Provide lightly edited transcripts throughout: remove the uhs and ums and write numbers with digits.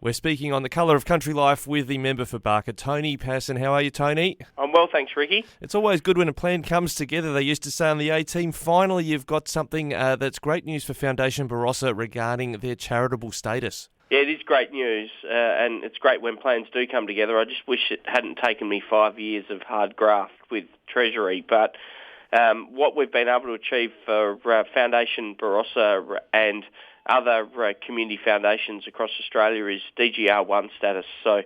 We're speaking on the Colour of Country Life with the member for Barker, Tony Pasin. How are you, Tony? I'm well, thanks, Ricky. It's always good when a plan comes together. They used to say on the A-Team, finally you've got something that's great news for Foundation Barossa regarding their charitable status. Yeah, it is great news, and it's great when plans do come together. I just wish it hadn't taken me 5 years of hard graft with Treasury, but what we've been able to achieve for Foundation Barossa and other community foundations across Australia is DGR1 status, so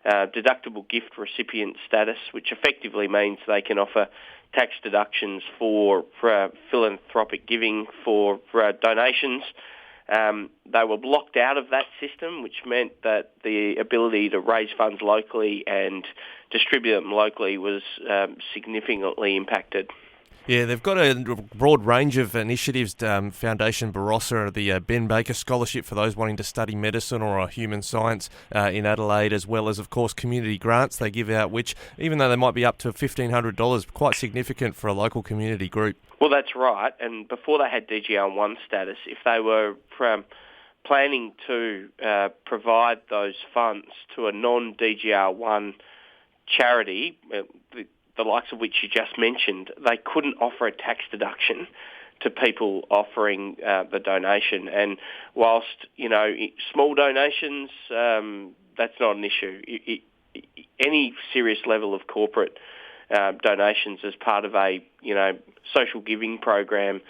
Deductible Gift Recipient status, which effectively means they can offer tax deductions for philanthropic giving, for donations. They were blocked out of that system, which meant that the ability to raise funds locally and distribute them locally was significantly impacted. Yeah, they've got a broad range of initiatives, Foundation Barossa, the Ben Baker Scholarship for those wanting to study medicine or human science in Adelaide, as well as, of course, community grants they give out, which, even though they might be up to $1,500, quite significant for a local community group. Well, that's right, and before they had DGR1 status, if they were planning to provide those funds to a non-DGR1 charity, the likes of which you just mentioned, they couldn't offer a tax deduction to people offering the donation. And whilst, small donations, that's not an issue. Any serious level of corporate donations as part of a, social giving program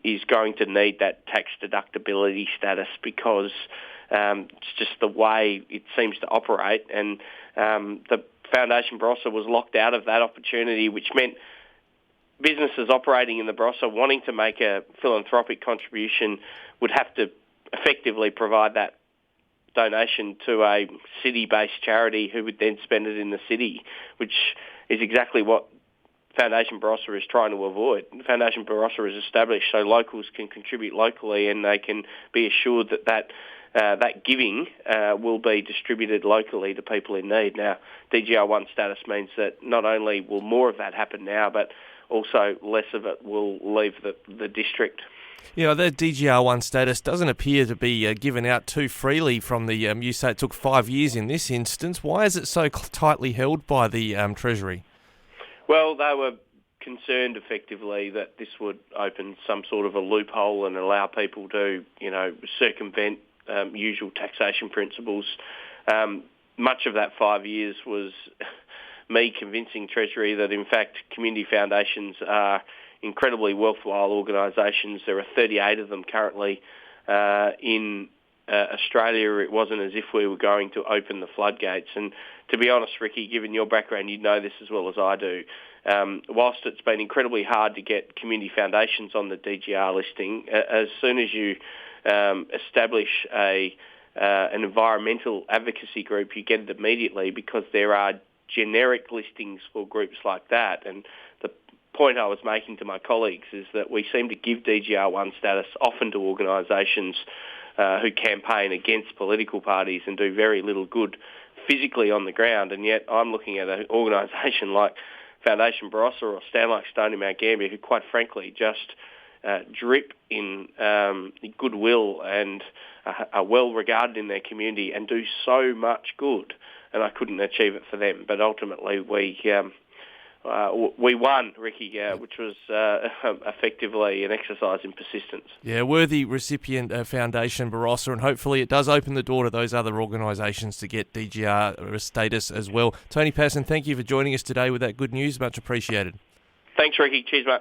is going to need that tax deductibility status because it's just the way it seems to operate. And the Foundation Barossa was locked out of that opportunity, which meant businesses operating in the Barossa wanting to make a philanthropic contribution would have to effectively provide that donation to a city-based charity who would then spend it in the city, which is exactly what Foundation Barossa is trying to avoid. Foundation Barossa is established so locals can contribute locally and they can be assured that giving will be distributed locally to people in need. Now, DGR1 status means that not only will more of that happen now, but also less of it will leave the district. Yeah, that DGR1 status doesn't appear to be given out too freely from the, you say it took 5 years in this instance. Why is it so tightly held by the Treasury? Well, they were concerned effectively that this would open some sort of a loophole and allow people to, circumvent usual taxation principles. Much of that 5 years was me convincing Treasury that, in fact, community foundations are incredibly worthwhile organisations. There are 38 of them currently in Australia. It wasn't as if we were going to open the floodgates. And to be honest, Ricky, given your background, you know this as well as I do. Whilst it's been incredibly hard to get community foundations on the DGR listing, as soon as you establish an environmental advocacy group, you get it immediately because there are generic listings for groups like that. And the point I was making to my colleagues is that we seem to give DGR1 status often to organisations who campaign against political parties and do very little good physically on the ground, and yet I'm looking at an organisation like Foundation Barossa or Stanley Stone in Mount Gambier who quite frankly just drip in goodwill and are well regarded in their community and do so much good, and I couldn't achieve it for them. But ultimately we won, Ricky, which was effectively an exercise in persistence. Yeah, worthy recipient, Foundation Barossa, and hopefully it does open the door to those other organisations to get DGR status as well. Tony Pasin, thank you for joining us today with that good news. Much appreciated. Thanks, Ricky. Cheers, mate.